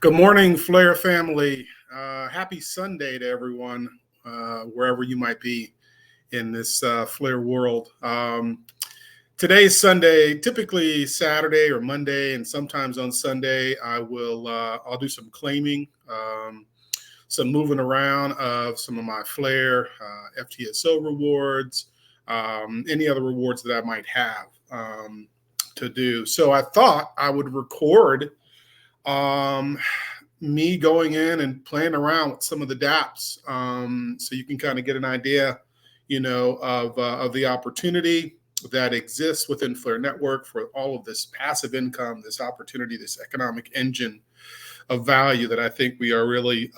Good morning, Flare family. Happy Sunday to everyone, wherever you might be in this Flare world. Today's Sunday, typically Saturday or Monday, and sometimes on Sunday, I'll do some claiming, some moving around of some of my Flare FTSO rewards, any other rewards that I might have to do. So I thought I would record me going in and playing around with some of the Dapps, so you can kind of get an idea, of the opportunity that exists within Flare Network for all of this passive income, this opportunity, this economic engine of value that I think we are really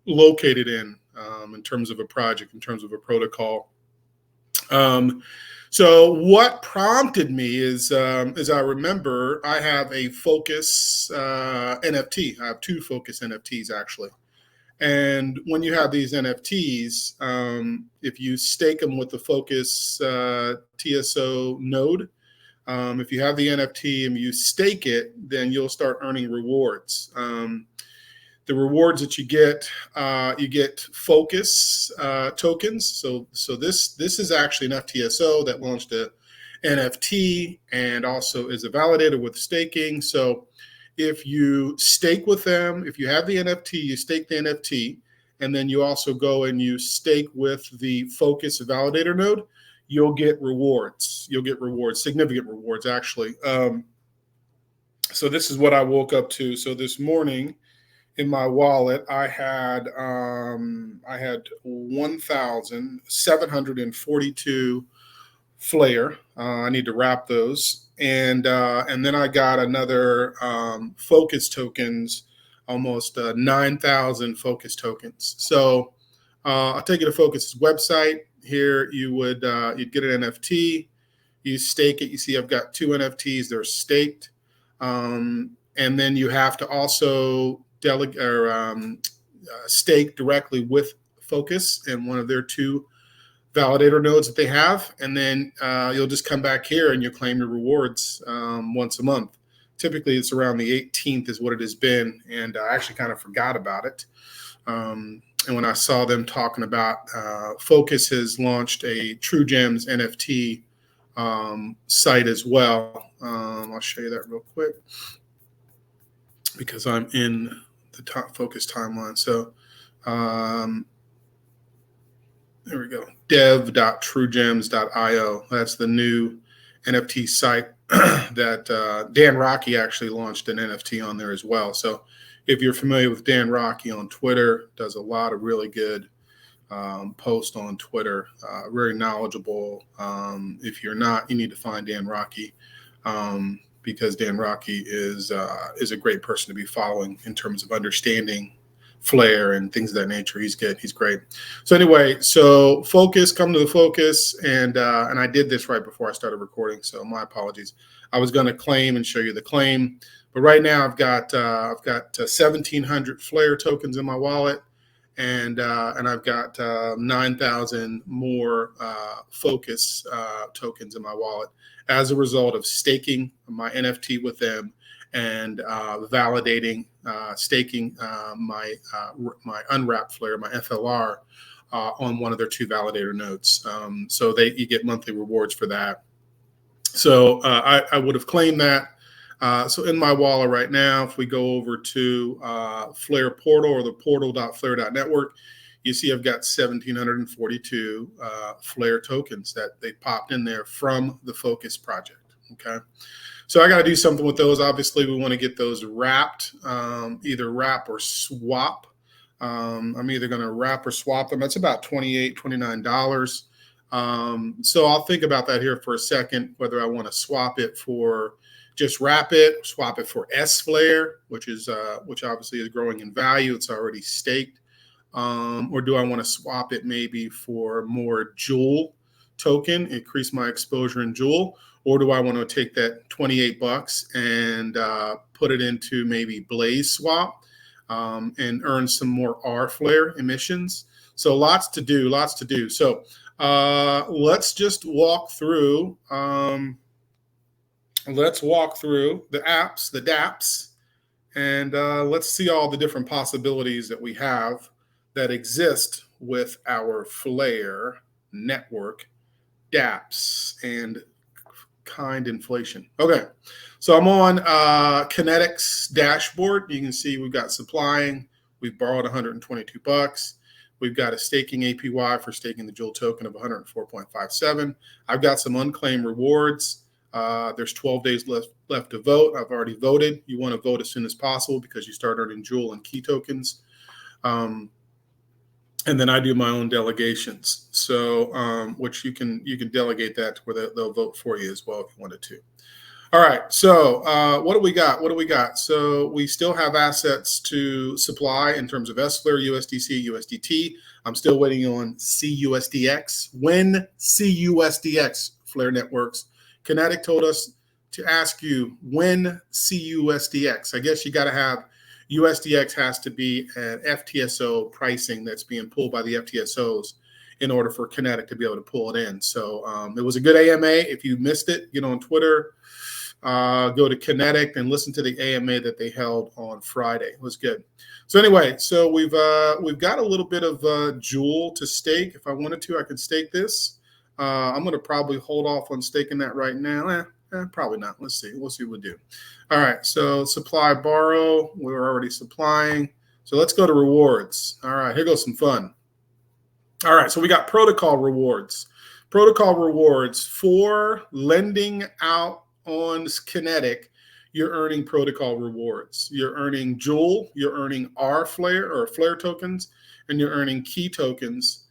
located in terms of a project, in terms of a protocol. So what prompted me is, as I remember, I have a Focus NFT. I have two Focus NFTs, actually. And when you have these NFTs, if you stake them with the Focus TSO node, if you have the NFT and you stake it, then you'll start earning rewards. The rewards that you get Focus tokens. So this is actually an FTSO that launched a NFT and also is a validator with staking. So if you stake with them, if you have the NFT, you stake the NFT, and then you also go and you stake with the Focus validator node, you'll get rewards. You'll get rewards, significant rewards, actually. So this is what I woke up to. So this morning, in my wallet, I had 1,742 Flare. I need to wrap those, and then I got another Focus tokens, almost 9,000 Focus tokens. So I'll take you to Focus's website. Here you'd get an NFT, you stake it. You see I've got two NFTs. They're staked, and then you have to also stake directly with Focus in one of their two validator nodes that they have, and then you'll just come back here and you'll claim your rewards once a month. Typically, it's around the 18th is what it has been, and I actually kind of forgot about it. And when I saw them talking about Focus has launched a True Gems NFT site as well. I'll show you that real quick because I'm in the Focus timeline. So there we go. dev.truegems.io. That's the new NFT site that Dan Rocky actually launched an NFT on there as well. So if you're familiar with Dan Rocky on Twitter, does a lot of really good posts on Twitter, very knowledgeable. If you're not, you need to find Dan Rocky. Because Dan Rocky is a great person to be following in terms of understanding Flare and things of that nature. He's good. He's great. So anyway, so Focus, come to the Focus, and I did this right before I started recording, so my apologies. I was going to claim and show you the claim, but right now I've got 1,700 Flare tokens in my wallet, and I've got 9,000 more Focus tokens in my wallet as a result of staking my NFT with them and validating, staking my unwrapped Flare, my FLR, on one of their two validator nodes. So you get monthly rewards for that. So I would have claimed that. So in my wallet right now, if we go over to Flare portal or the portal.flare.network, you see I've got 1,742 Flare tokens that they popped in there from the Focus project. Okay, so I got to do something with those. Obviously, we want to get those wrapped, either wrap or swap. I'm either going to wrap or swap them. That's about $28, $29. So I'll think about that here for a second, whether I want to swap it for just wrap it, swap it for S-Flare, which obviously is growing in value. It's already staked. Or do I want to swap it maybe for more Jewel token, increase my exposure in Jewel? Or do I want to take that $28 and put it into maybe Blazeswap and earn some more R-Flare emissions? So lots to do, lots to do. So let's just walk through. Let's walk through the apps, the Dapps, And let's see all the different possibilities that we have that exist with our Flare network, Dapps, and kind inflation. Okay, so I'm on Kinetic's dashboard. You can see we've got supplying. We've borrowed 122 bucks. We've got a staking APY for staking the Joule token of 104.57. I've got some unclaimed rewards. There's 12 days left to vote. I've already voted. You want to vote as soon as possible because you start earning Joule and key tokens. And then I do my own delegations. So, which you can delegate that to where they'll vote for you as well if you wanted to. All right. So what do we got? What do we got? So we still have assets to supply in terms of S-Flare, USDC, USDT. I'm still waiting on CUSDX. When CUSDX Flare networks, Kinetic told us to ask you when CUSDX. I guess you got to have USDX has to be an FTSO pricing that's being pulled by the FTSOs in order for Kinetic to be able to pull it in. So it was a good AMA. If you missed it, get on Twitter, go to Kinetic and listen to the AMA that they held on Friday. It was good. So anyway, so we've got a little bit of Joule to stake. If I wanted to, I could stake this. I'm going to probably hold off on staking that right now. Probably not. Let's see. We'll see what we do. All right. So supply, borrow. We're already supplying. So let's go to rewards. All right. Here goes some fun. All right. So we got protocol rewards. Protocol rewards for lending out on Kinetic. You're earning protocol rewards. You're earning Joule. You're earning R-Flare or Flare tokens, and you're earning key tokens.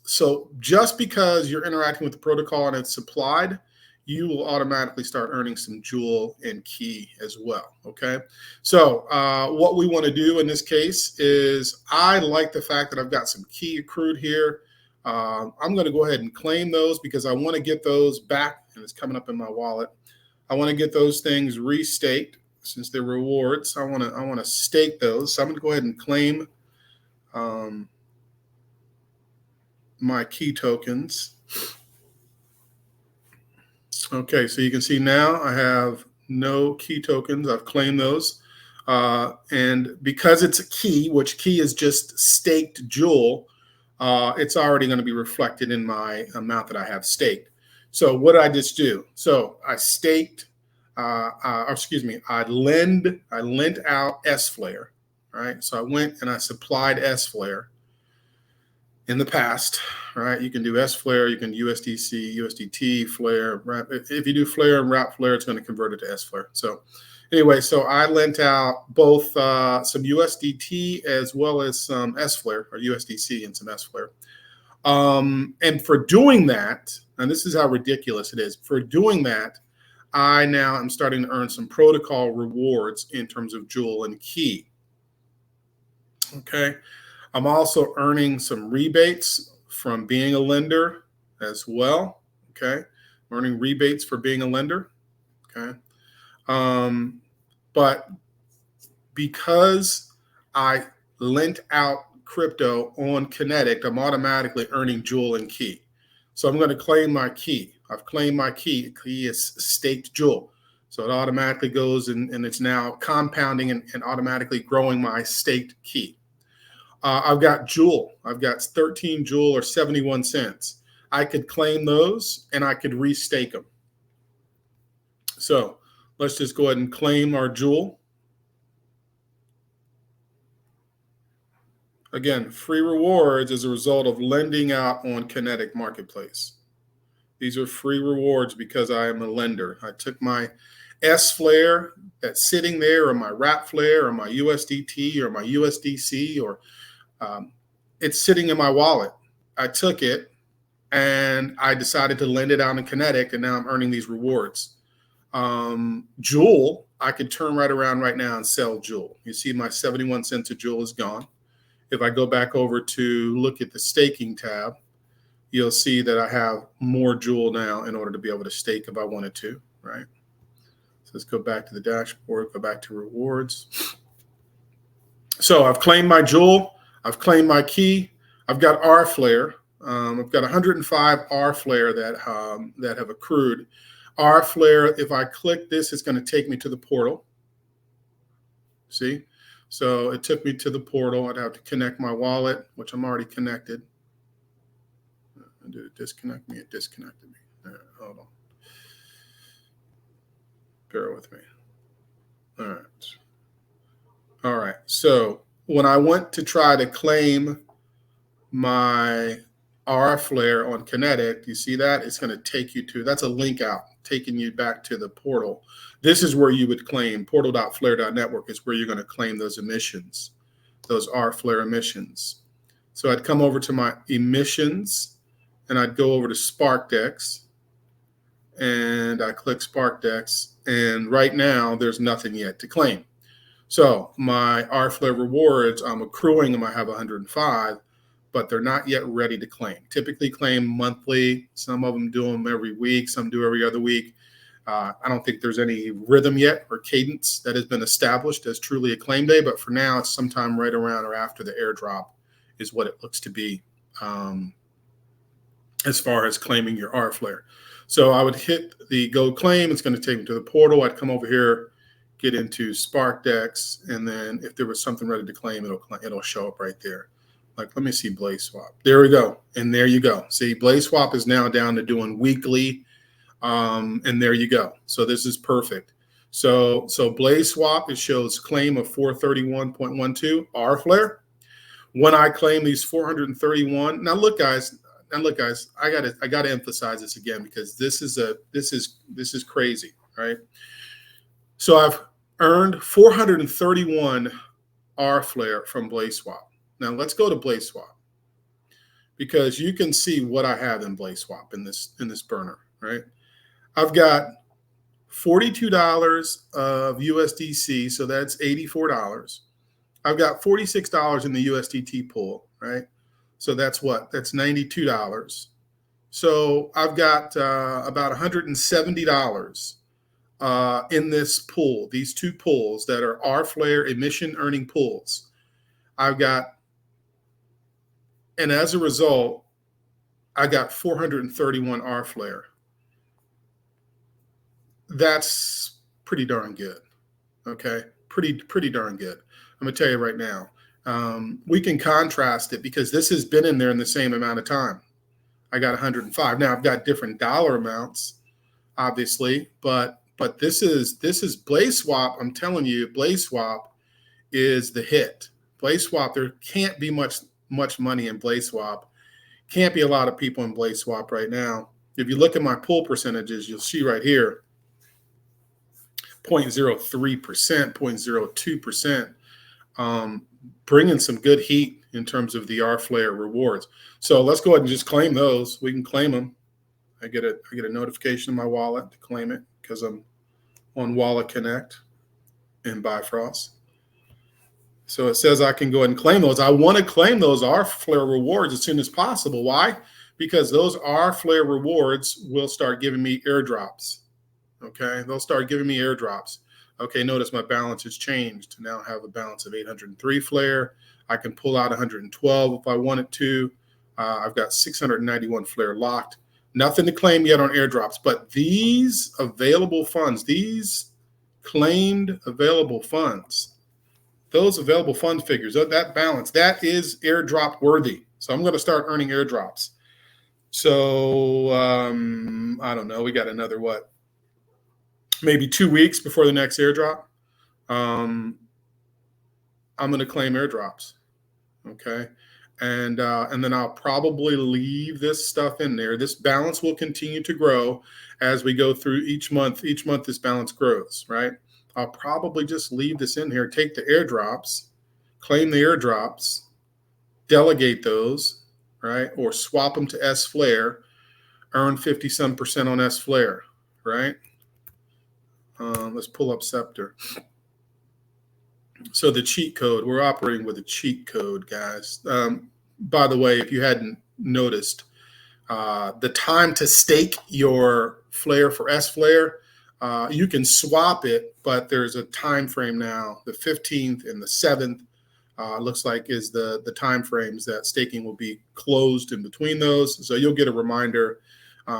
So just because you're interacting with the protocol and it's supplied, you will automatically start earning some Joule and key as well, okay? So what we want to do in this case is I like the fact that I've got some key accrued here. I'm going to go ahead and claim those because I want to get those back, and it's coming up in my wallet. I want to get those things restaked since they're rewards. I want to stake those. So I'm going to go ahead and claim my key tokens. Okay, so you can see now I have no key tokens. I've claimed those. And because it's a key, which key is just staked Joule, it's already going to be reflected in my amount that I have staked. So what did I just do? So I staked, I lent out S-Flare, right? So I went and I supplied S-Flare in the past, right? You can do S-Flare, you can USDC, USDT, Flare. If you do Flare and wrap Flare, it's going to convert it to S-Flare. So anyway, so I lent out both some USDT as well as some S-Flare or USDC and some S-Flare. And for doing that, and this is how ridiculous it is, for doing that, I now am starting to earn some protocol rewards in terms of Joule and key. Okay. I'm also earning some rebates from being a lender as well. Okay. I'm earning rebates for being a lender. Okay. But because I lent out crypto on Kinetic, I'm automatically earning Joule and key. So I'm going to claim my key. I've claimed my key. Key is staked Joule. So it automatically goes and it's now compounding and automatically growing my staked key. I've got Joule. I've got 13 Joule or 71 cents. I could claim those and I could restake them. So let's just go ahead and claim our Joule. Again, free rewards as a result of lending out on Kinetic Marketplace. These are free rewards because I am a lender. I took my S-Flare that's sitting there, or my wrap Flare, or my USDT, or my USDC, or it's sitting in my wallet. I took it and I decided to lend it out in Kinetic, and now I'm earning these rewards. Joule, I could turn right around right now and sell Joule. You see my 71 cents of Joule is gone. If I go back over to look at the staking tab, you'll see that I have more Joule now in order to be able to stake if I wanted to, right? So let's go back to the dashboard, go back to rewards. So I've claimed my Joule. I've claimed my key. I've got R-Flare. I've got 105 R-Flare that have accrued. R-Flare, if I click this, it's going to take me to the portal. See? So it took me to the portal. I'd have to connect my wallet, which I'm already connected. Did it disconnect me? It disconnected me. All right, hold on. Bear with me. All right. All right. So when I went to try to claim my S-Flare on Kinetic, you see that? It's going to take you to, that's a link out, taking you back to the portal. This is where you would claim, portal.flare.network is where you're going to claim those emissions, those S-Flare emissions. So I'd come over to my emissions, and I'd go over to Sparkdex, and I click Sparkdex, and right now there's nothing yet to claim. So my S-Flare rewards, I'm accruing them. I have 105, but they're not yet ready to claim. Typically claim monthly. Some of them do them every week. Some do every other week. I don't think there's any rhythm yet or cadence that has been established as truly a claim day, but for now, it's sometime right around or after the airdrop is what it looks to be as far as claiming your S-Flare. So I would hit the go claim. It's going to take me to the portal. I'd come over here, get into Sparkdex, and then if there was something ready to claim, it'll show up right there. Like, let me see Blazeswap. There we go. And there you go. See, Blazeswap is now down to doing weekly. And there you go. So this is perfect. So Blazeswap, it shows claim of 431.12 S-Flare. When I claim these 431, now look, guys, I gotta emphasize this again because this is crazy, right? So I've earned 431 S-Flare from Blazeswap. Now let's go to Blazeswap because you can see what I have in Blazeswap in this burner, right? I've got $42 of USDC, so that's $84. I've got $46 in the USDT pool, right? So that's what? That's $92. So I've got about $170 in this pool, these two pools that are S-Flare emission earning pools. I've got, and as a result, I got 431 S-Flare. That's pretty darn good. Okay, pretty darn good. I'm gonna tell you right now. We can contrast it because this has been in there in the same amount of time. I got 105. Now I've got different dollar amounts, obviously, but this is Blazeswap. I'm telling you, Blazeswap is the hit. Blazeswap, there can't be much money in Blazeswap. Can't be a lot of people in Blazeswap right now. If you look at my pool percentages, you'll see right here, 0.03%, 0.02%, bringing some good heat in terms of the S-Flare rewards. So let's go ahead and just claim those. We can claim them. I get a notification in my wallet to claim it because I'm on Wallet Connect in Bifrost. So it says I can go ahead and claim those. I want to claim those S-Flare rewards as soon as possible. Why? Because those S-Flare rewards will start giving me airdrops. Okay, they'll start giving me airdrops. Okay, notice my balance has changed. Now I have a balance of 803 Flare. I can pull out 112 if I wanted to. I've got 691 Flare locked. Nothing to claim yet on airdrops, but these available funds, these claimed available funds, those available fund figures, that balance, that is airdrop worthy. So I'm going to start earning airdrops. So I don't know. We got another what? Maybe 2 weeks before the next airdrop. I'm going to claim airdrops. Okay. And then I'll probably leave this stuff in there. This balance will continue to grow as we go through each month. Each month, this balance grows, right? I'll probably just leave this in here, take the airdrops, claim the airdrops, delegate those, right? Or swap them to S-Flare, earn 50-some% on S-Flare, right? Let's pull up Scepter. So the cheat code, we're operating with a cheat code, guys. By the way, if you hadn't noticed, the time to stake your Flare for S-Flare, you can swap it, but there's a time frame now. The 15th and the 7th looks like is the time frames that staking will be closed in between those. So you'll get a reminder.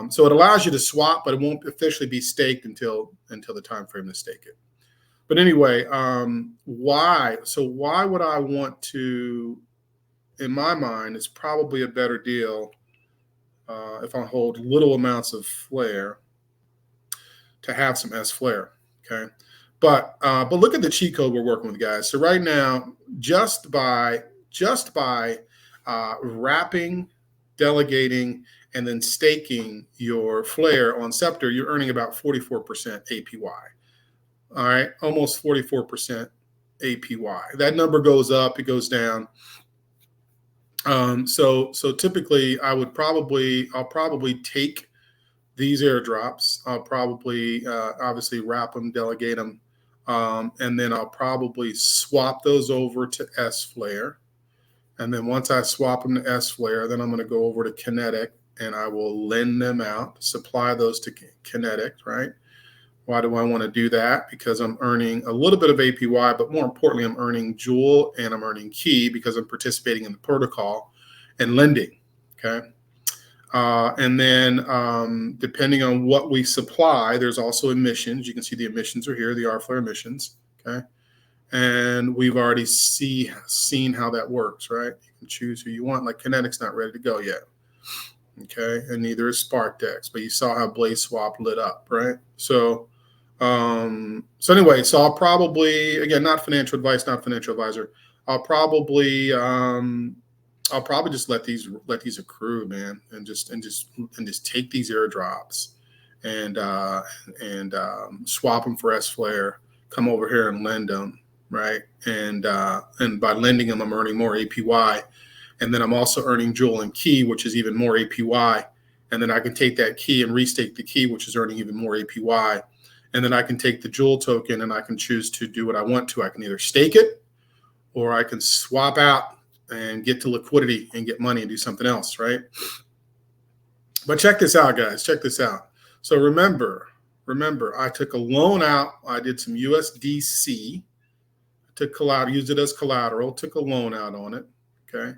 So it allows you to swap, but it won't officially be staked until the time frame to stake it. But anyway, why? So why would I want to? In my mind, it's probably a better deal if I hold little amounts of flare to have some S-Flare. Okay, but look at the cheat code we're working with, guys. So right now, just by wrapping, delegating, and then staking your flare on Scepter, you're earning about 44% APY. All right, almost 44% APY. That number goes up, it goes down. So typically I'll probably take these airdrops. I'll probably obviously wrap them, delegate them, and then I'll probably swap those over to S-Flare. And then once I swap them to S-Flare, then I'm going to go over to Kinetic and I will lend them out, supply those to Kinetic, right? Why do I want to do that? Because I'm earning a little bit of APY, but more importantly, I'm earning Joule and I'm earning Key because I'm participating in the protocol and lending, okay? And then depending on what we supply, there's also emissions. You can see the emissions are here, the R-Flare emissions, okay? And we've already seen how that works, right? You can choose who you want. Like Kinetic's not ready to go yet, okay? And neither is Sparkdex, but you saw how Blazeswap lit up, right? So anyway, so I'll probably, again, not financial advice, not financial advisor. I'll probably just let these accrue, man, and just take these airdrops and swap them for S-Flare. Come over here and lend them, right? And by lending them, I'm earning more APY, and then I'm also earning Joule and Key, which is even more APY. And then I can take that Key and restake the Key, which is earning even more APY. And then I can take the Joule token and I can choose to do what I want to. I can either stake it or I can swap out and get to liquidity and get money and do something else, right? But check this out, guys. Check this out. So remember, I took a loan out. I did some USDC. Took collateral, used it as collateral, took a loan out on it, okay?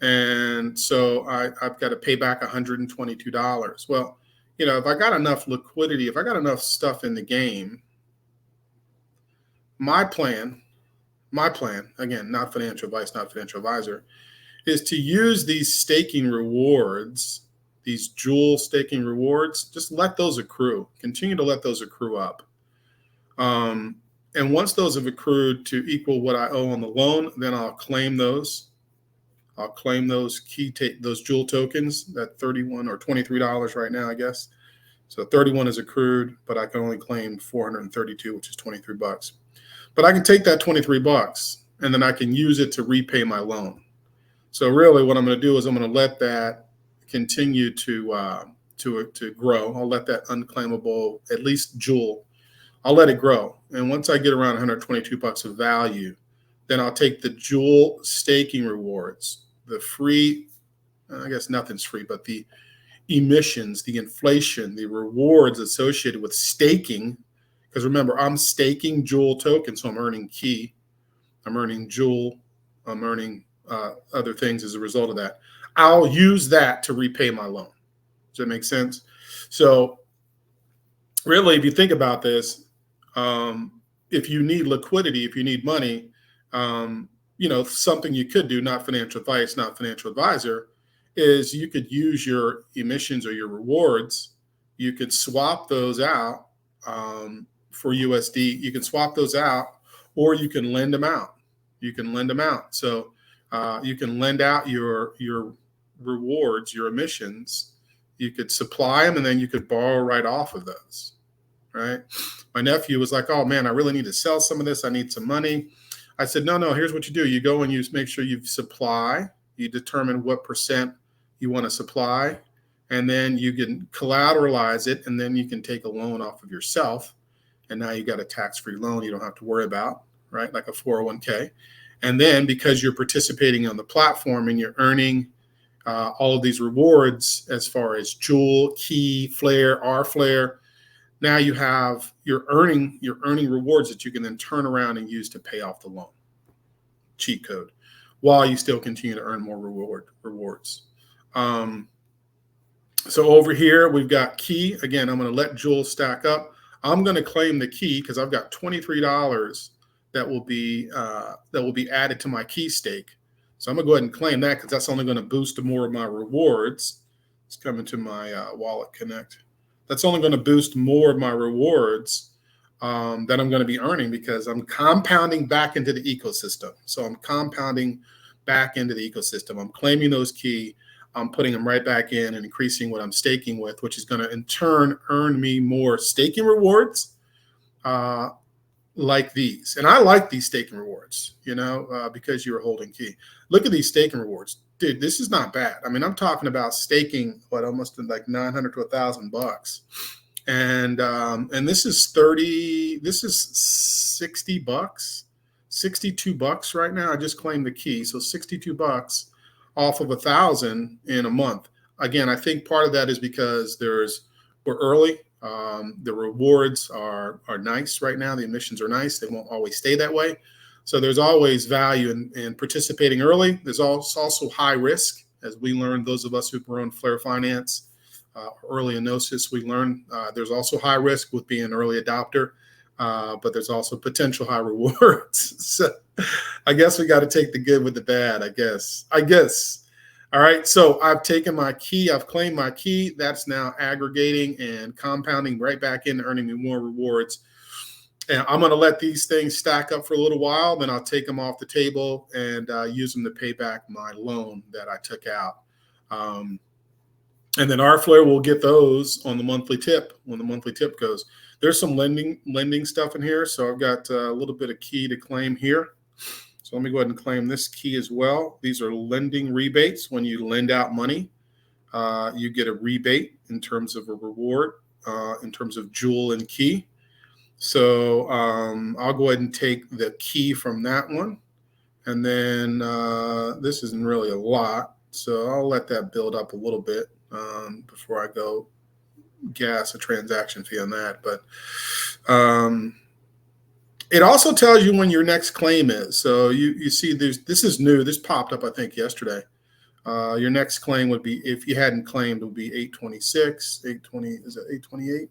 And so I've got to pay back $122. Well, you know, if I got enough liquidity, if I got enough stuff in the game, my plan, again, not financial advice, not financial advisor, is to use these staking rewards, these Joule staking rewards, just let those accrue, continue to let those accrue up. And once those have accrued to equal what I owe on the loan, then I'll claim those. I'll claim those those Joule tokens, that $31 or $23 right now, I guess. So 31 is accrued, but I can only claim 432, which is 23 bucks. But I can take that 23 bucks and then I can use it to repay my loan. So really what I'm going to do is I'm going to let that continue to grow. I'll let that unclaimable, at least Joule, I'll let it grow. And once I get around 122 bucks of value, then I'll take the Joule staking rewards, the free, I guess nothing's free, but the emissions, the inflation, the rewards associated with staking. Because remember, I'm staking Joule tokens, so I'm earning Key, I'm earning Joule, I'm earning other things as a result of that. I'll use that to repay my loan. Does that make sense? So really, if you think about this, if you need liquidity, if you need money, you know, something you could do, not financial advice, not financial advisor, is you could use your emissions or your rewards. You could swap those out for USD. You can swap those out, or you can lend them out. You can lend them out. So you can lend out your rewards, your emissions. You could supply them, and then you could borrow right off of those. Right? My nephew was like, "Oh man, I really need to sell some of this. I need some money." I said, "No. Here's what you do. You go and you make sure you supply. You determine what percent you want to supply, and then you can collateralize it, and then you can take a loan off of yourself. And now you got a tax-free loan you don't have to worry about, right? Like a 401k. And then because you're participating on the platform and you're earning all of these rewards as far as Joule, Key, Flare, R-Flare, now you're earning rewards that you can then turn around and use to pay off the loan. Cheat code, while you still continue to earn more rewards. So over here we've got Key. Again, I'm going to let Joule stack up. I'm going to claim the key because I've got $23 that will be added to my key stake. So I'm going to go ahead and claim that because that's only going to boost more of my rewards. It's coming to my wallet connect. That's only going to boost more of my rewards that I'm going to be earning because I'm compounding back into the ecosystem. So I'm compounding back into the ecosystem. I'm claiming those key. I'm putting them right back in and increasing what I'm staking with, which is going to in turn earn me more staking rewards like these. And I like these staking rewards, because you're holding key. Look at these staking rewards. Dude, this is not bad. I mean, I'm talking about staking, almost like $900 to $1,000. And this is $60, $62 right now. I just claimed the key. So $62 off of 1,000 in a month. Again, I think part of that is because we're early. The rewards are nice right now. The emissions are nice. They won't always stay that way. So there's always value in participating early. There's also high risk, as we learned, those of us who've run Flare Finance, early Enosis, we learned there's also high risk with being an early adopter, but there's also potential high rewards. So I guess we got to take the good with the bad, I guess. All right, so I've taken my key, I've claimed my key. That's now aggregating and compounding right back in, earning me more rewards. And I'm going to let these things stack up for a little while. Then I'll take them off the table and use them to pay back my loan that I took out. And then R-Flare will get those on the monthly tip when the monthly tip goes. There's some lending stuff in here. So I've got a little bit of key to claim here. So let me go ahead and claim this key as well. These are lending rebates. When you lend out money, you get a rebate in terms of a reward, in terms of jewel and key. So I'll go ahead and take the key from that one. And then this isn't really a lot. So I'll let that build up a little bit before I go gas a transaction fee on that. But it also tells you when your next claim is. So you see this is new. This popped up, I think, yesterday. Your next claim would be, if you hadn't claimed, it would be 826, 820, is it 828?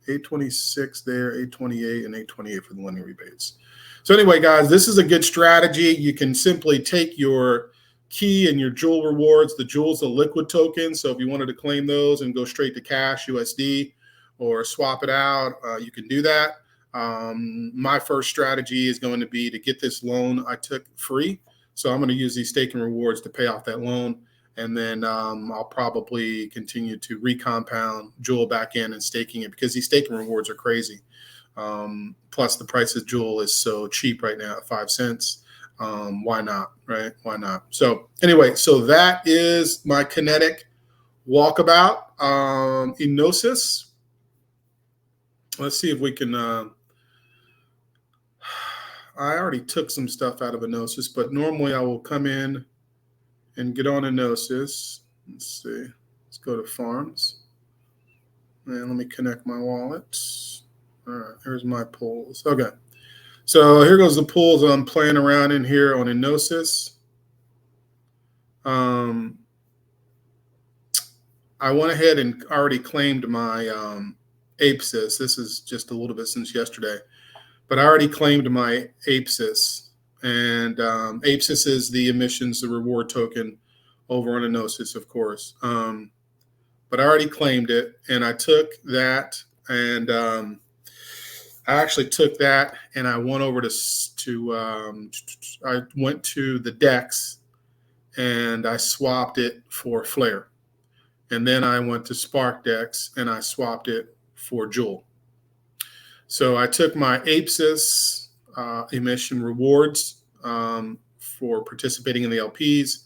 826 there, 828, and 828 for the lending rebates. So anyway, guys, this is a good strategy. You can simply take your key and your jewel rewards. The jewel's a liquid token. So if you wanted to claim those and go straight to cash, USD, or swap it out, you can do that. My first strategy is going to be to get this loan I took free. So I'm going to use these staking rewards to pay off that loan. And then I'll probably continue to recompound jewel back in and staking it, because these staking rewards are crazy. Plus the price of jewel is so cheap right now at 5 cents. Why not, right? Why not? So anyway, so that is my Kinetic walkabout. Enosis. Let's see if we can, I already took some stuff out of Enosis, but normally I will come in and get on Enosis. Let's see. Let's go to farms. And let me connect my wallet. All right, here's my pools. Okay. So here goes the pools I'm playing around in here on Enosis. I went ahead and already claimed my APSIS. This is just a little bit since yesterday. But I already claimed my APSIS. And APSIS is the emissions, the reward token over on Enosis, of course. But I already claimed it, and I took that, and I actually took that, and I went over I went to the DEX, and I swapped it for Flare. And then I went to Sparkdex, and I swapped it for Jewel. So I took my APSIS emission rewards for participating in the LPs,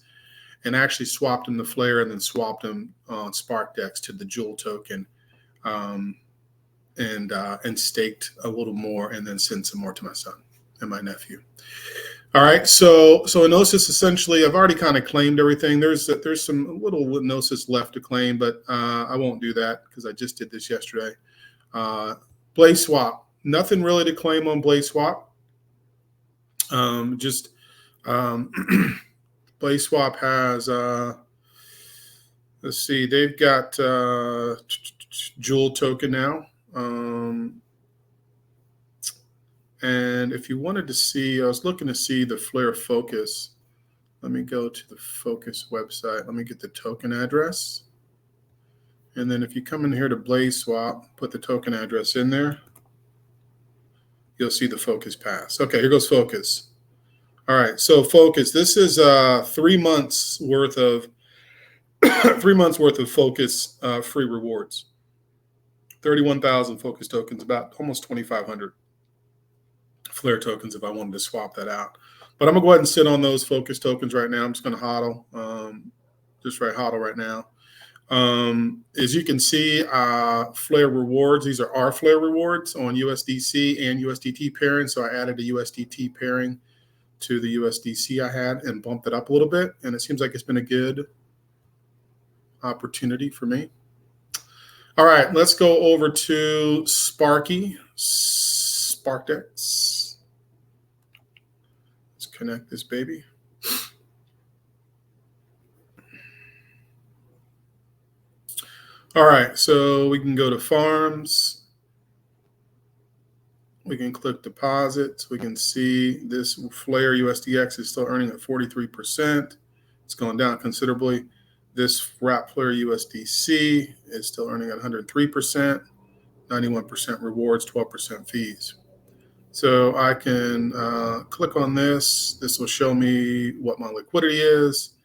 and actually swapped them to Flare, and then swapped them on Sparkdex to the Jewel token, and staked a little more, and then sent some more to my son and my nephew. All right, so Enosis, essentially, I've already kind of claimed everything. There's some little Enosis left to claim, but I won't do that because I just did this yesterday. Blazeswap, nothing really to claim on Blazeswap. Blazeswap has, let's see, they've got Jewel token now. And if you wanted to see, I was looking to see the Flare focus. Let me go to the focus website. Let me get the token address. And then if you come in here to Blazeswap, put the token address in there, you'll see the focus pass. Okay, here goes focus. All right, so focus. This is 3 months worth of 3 months worth of focus free rewards. 31,000 focus tokens, about almost 2,500 Flare tokens if I wanted to swap that out. But I'm gonna go ahead and sit on those focus tokens right now. I'm just gonna hodl, just hodl right now. As you can see, Flare rewards, these are our Flare rewards on USDC and USDT pairing. So I added a USDT pairing to the USDC I had and bumped it up a little bit. And it seems like it's been a good opportunity for me. All right, let's go over to Sparkdex. Let's connect this baby. All right, so we can go to farms. We can click deposits. We can see this Flare USDX is still earning at 43%. It's gone down considerably. This wrap Flare USDC is still earning at 103%, 91% rewards, 12% fees. So I can click on this. This will show me what my liquidity is.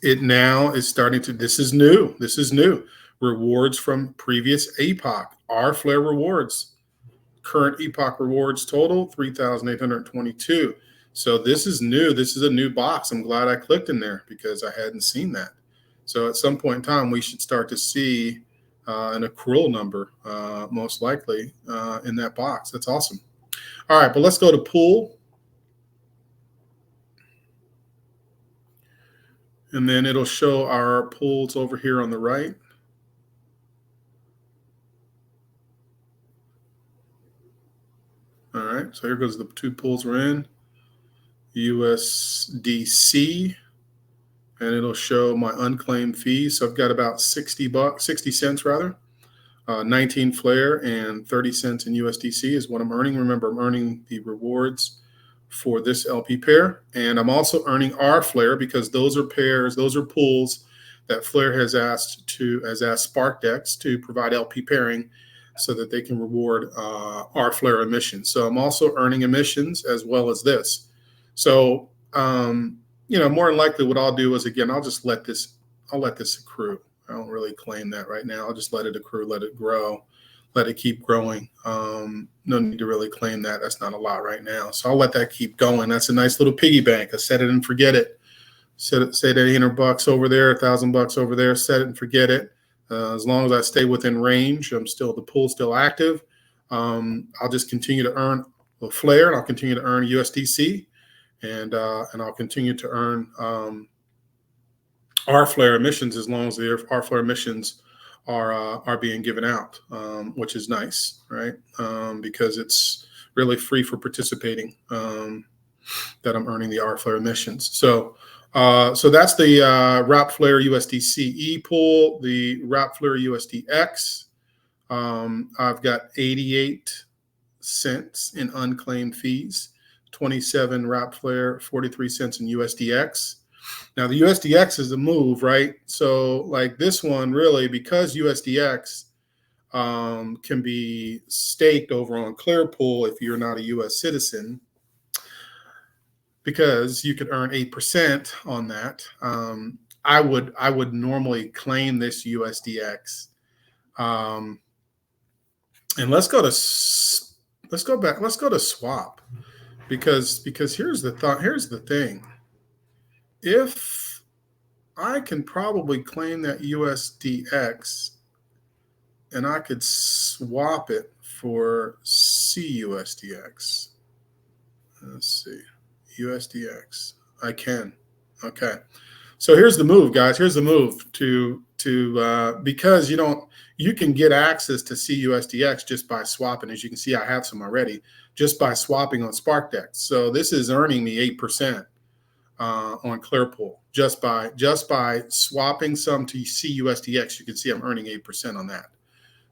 It now is starting to, this is new. This is new. Rewards from previous APY, our Flare rewards. Current epoch rewards total 3,822. So this is new. This is a new box. I'm glad I clicked in there because I hadn't seen that. So at some point in time, we should start to see an accrual number, most likely, in that box. That's awesome. All right, but let's go to pool. And then it'll show our pools over here on the right. All right, so here goes the 2 pools we're in. USDC, and it'll show my unclaimed fees. So I've got about 60 cents rather. 19 Flare and 30 cents in USDC is what I'm earning. Remember, I'm earning the rewards for this LP pair. And I'm also earning our Flare because those are pairs, those are pools that Flare has asked Sparkdex to provide LP pairing so that they can reward our Flare emissions. So I'm also earning emissions as well as this. So, more than likely what I'll do is, again, I'll let this accrue. I don't really claim that right now. I'll just let it accrue, let it grow, let it keep growing. No need to really claim that. That's not a lot right now. So I'll let that keep going. That's a nice little piggy bank. I set it and forget it. Say that $800 over there, $1,000 over there, set it and forget it. As long as I stay within range, the pool's still active. I'll just continue to earn a Flare, and I'll continue to earn USDC. And I'll continue to earn our Flare emissions as long as our Flare emissions are being given out, which is nice, right? Because it's really free for participating that I'm earning the R Flare emissions. So that's the wrap Flare USDCE pool, the wrap Flare USDX. I've got 88 cents in unclaimed fees. 27 wrap Flare, 43 cents in USDX. Now the USDX is a move, right? So like this one really, because USDX can be staked over on Clearpool if you're not a US citizen, because you could earn 8% on that. I would normally claim this USDX. And let's go to swap. Because here's the thing. If I can probably claim that USDX and I could swap it for CUSDX. Let's see, USDX. I can. Okay. So here's the move, guys. Here's the move because you can get access to CUSDX just by swapping. As you can see, I have some already, just by swapping on Sparkdex. So this is earning me 8% on Clearpool just by swapping some to CUSDX. You can see I'm earning 8% on that.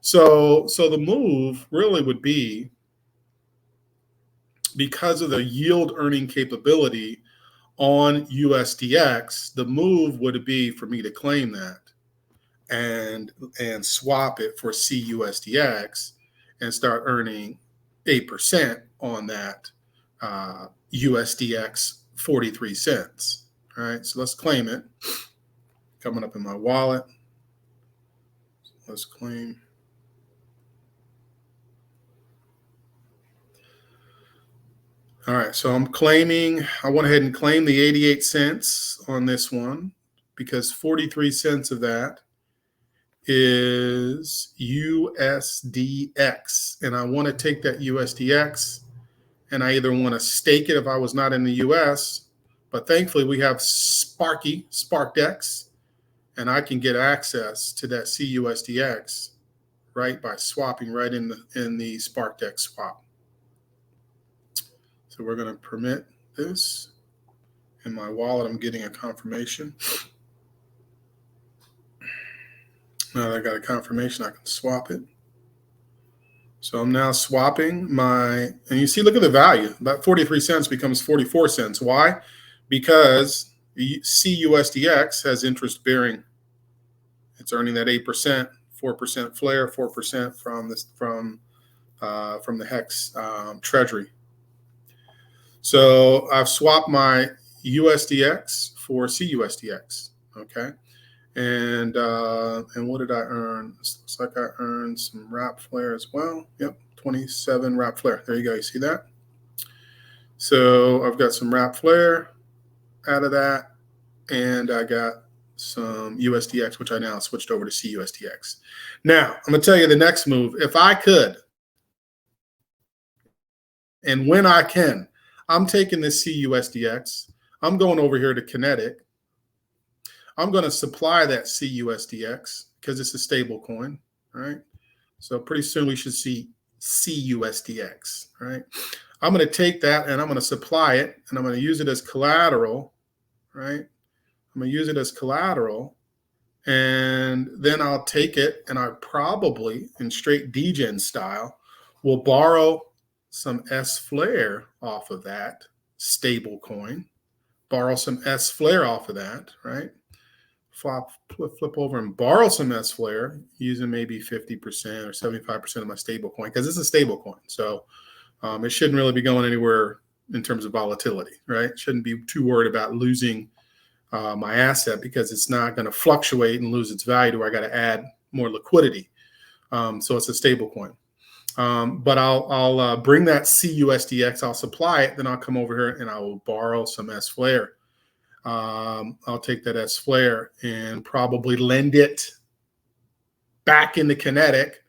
So the move really would be because of the yield earning capability on USDX, the move would be for me to claim that and swap it for CUSDX and start earning 8% on that USDX 43 cents. All right, so let's claim it. Coming up in my wallet. Let's claim. All right, so I'm claiming, I went ahead and claimed the 88 cents on this one because 43 cents of that is USDX. And I want to take that USDX and I either want to stake it if I was not in the US, but thankfully we have Sparkdex, and I can get access to that CUSDX right by swapping right in the Sparkdex swap. So we're going to permit this. In my wallet, I'm getting a confirmation. Now that I got a confirmation, I can swap it. So I'm now swapping my, and you see, look at the value. About 43 cents becomes 44 cents. Why? Because CUSDX has interest bearing. It's earning that 8%, 4% flare, 4% from the Hex Treasury. So I've swapped my USDX for CUSDX. Okay. And what did I earn? This looks like I earned some wrap flare as well. Yep, 27 wrap flare. There you go. You see that? So I've got some wrap flare out of that, and I got some USDX, which I now switched over to CUSDX. Now I'm gonna tell you the next move. If I could, and when I can, I'm taking this CUSDX. I'm going over here to Kinetic. I'm going to supply that CUSDX because it's a stable coin, right? So pretty soon we should see CUSDX, right? I'm going to take that and I'm going to supply it and I'm going to use it as collateral, right? I'm going to use it as collateral, and then I'll take it and I probably, in straight degen style, will borrow some S-Flare off of that stable coin, borrow some S-Flare off of that, right? Flip over and borrow some S-Flare using maybe 50% or 75% of my stable coin, because it's a stable coin. So it shouldn't really be going anywhere in terms of volatility, right? Shouldn't be too worried about losing my asset because it's not going to fluctuate and lose its value to where I got to add more liquidity. So it's a stable coin. But I'll bring that CUSDX, I'll supply it, then I'll come over here and I will borrow some S-Flare. I'll take that S-Flare and probably lend it back into Kinetic,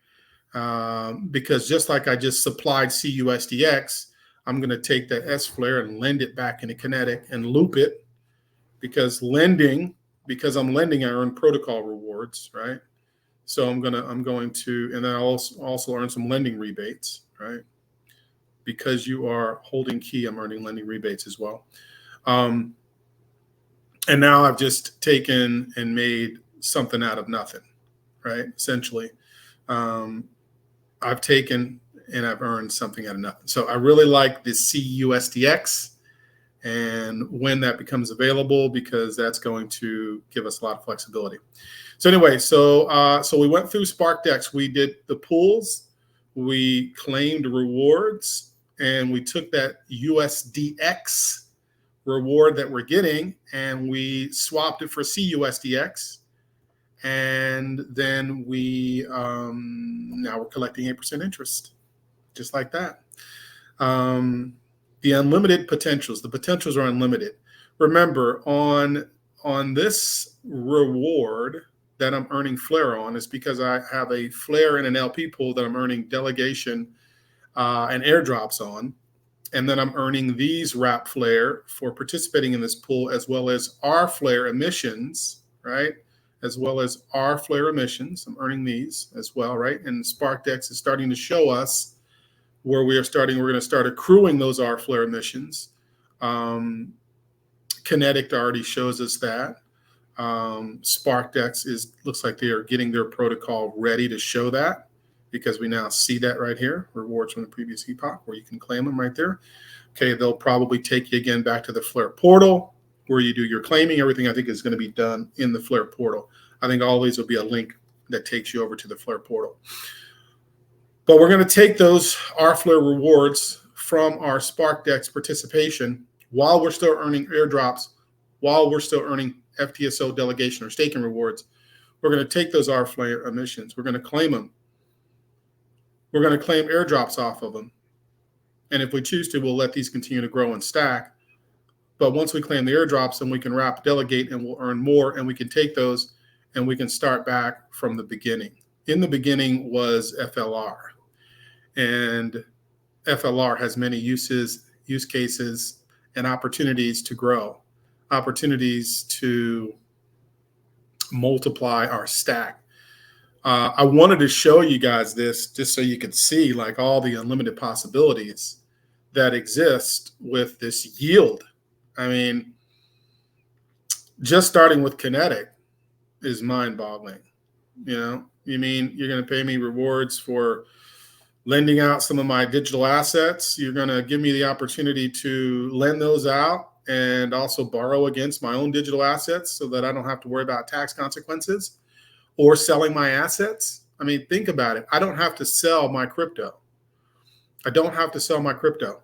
because just like I just supplied CUSDX, I'm going to take that S-Flare and lend it back into Kinetic and loop it, because I'm lending, I earn protocol rewards, right? So I'm going to, and then I'll also earn some lending rebates, right? Because you are holding key, I'm earning lending rebates as well. And now I've just taken and made something out of nothing, right? Essentially, I've taken and I've earned something out of nothing. So I really like the CUSDX and when that becomes available, because that's going to give us a lot of flexibility. So anyway, so we went through Sparkdex. We did the pools, we claimed rewards, and we took that USDX reward that we're getting and we swapped it for CUSDX, and then we now we're collecting 8% interest, just like that. The unlimited potentials, the potentials are unlimited. Remember, on this reward that I'm earning flare on is because I have a flare in an LP pool that I'm earning delegation and airdrops on. And then I'm earning these wrap flare for participating in this pool, as well as our flare emissions, right? As well as our flare emissions. I'm earning these as well, right? And Sparkdex is starting to show us where we're going to start accruing those R flare emissions. Kinetic already shows us that. Sparkdex looks like they are getting their protocol ready to show that because we now see that right here, rewards from the previous epoch, where you can claim them right there. Okay, they'll probably take you again back to the Flare portal where you do your claiming. Everything I think is going to be done in the Flare portal. I think always will be a link that takes you over to the Flare portal. But we're going to take those Flare rewards from our Sparkdex participation while we're still earning airdrops, while we're still earning FTSO delegation or staking rewards. We're going to take those Flare emissions. We're going to claim them. We're going to claim airdrops off of them. And if we choose to, we'll let these continue to grow and stack. But once we claim the airdrops, then we can wrap delegate and we'll earn more, and we can take those and we can start back from the beginning. In the beginning was FLR. And FLR has many use cases, and opportunities to grow, opportunities to multiply our stack. I wanted to show you guys this just so you could see like all the unlimited possibilities that exist with this yield. I mean, just starting with Kinetic is mind-boggling. You know, you mean you're going to pay me rewards for lending out some of my digital assets? You're going to give me the opportunity to lend those out and also borrow against my own digital assets so that I don't have to worry about tax consequences or selling my assets? I mean, think about it. I don't have to sell my crypto. I don't have to sell my crypto.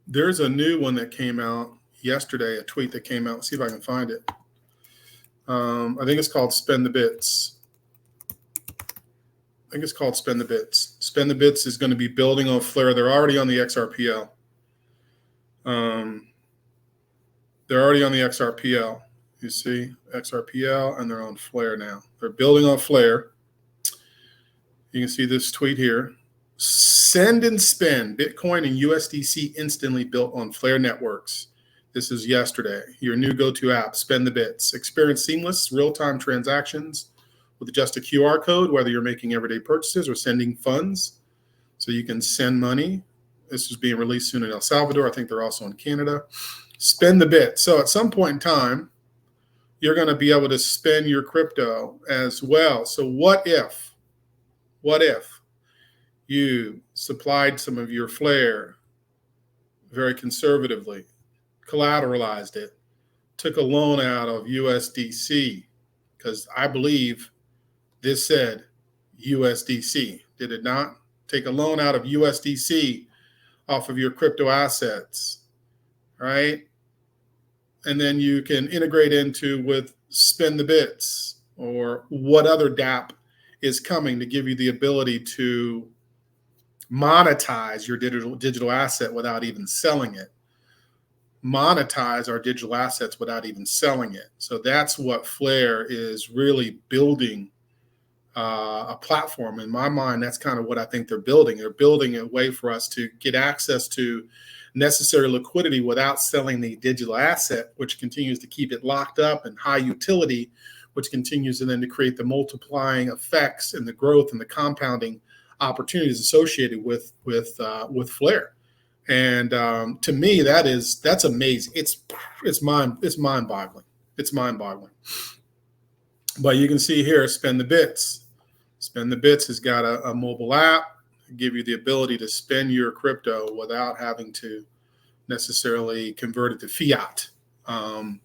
There's a new one that came out yesterday, a tweet that came out. Let's see if I can find it. I think it's called Spend the Bits. I think it's called Spend the Bits. Spend the Bits is going to be building on Flare. They're already on the XRPL. They're already on the XRPL. You see XRPL, and they're on Flare now. They're building on Flare. You can see this tweet here. Send and spend Bitcoin and USDC instantly built on Flare networks. This is yesterday. Your new go-to app, Spend the Bits. Experience seamless real-time transactions with just a QR code, whether you're making everyday purchases or sending funds. So you can send money. This is being released soon in El Salvador. I think they're also in Canada. Spend the Bit. So at some point in time, you're going to be able to spend your crypto as well. So what if you supplied some of your Flare very conservatively, collateralized it, took a loan out of USDC, because I believe this said USDC, did it not? Take a loan out of USDC off of your crypto assets, right? And then you can integrate into with Spend the Bits or what other DApp is coming to give you the ability to monetize your digital asset without even selling it. Monetize our digital assets without even selling it. So that's what Flare is really building, a platform. In my mind, that's kind of what I think they're building. They're building a way for us to get access to necessary liquidity without selling the digital asset, which continues to keep it locked up and high utility, which continues then to create the multiplying effects and the growth and the compounding opportunities associated with Flare. And to me, that's amazing. It's mind-boggling. It's mind-boggling. But you can see here, Spend the Bits. Spend the Bits has got a mobile app, give you the ability to spend your crypto without having to necessarily convert it to fiat. And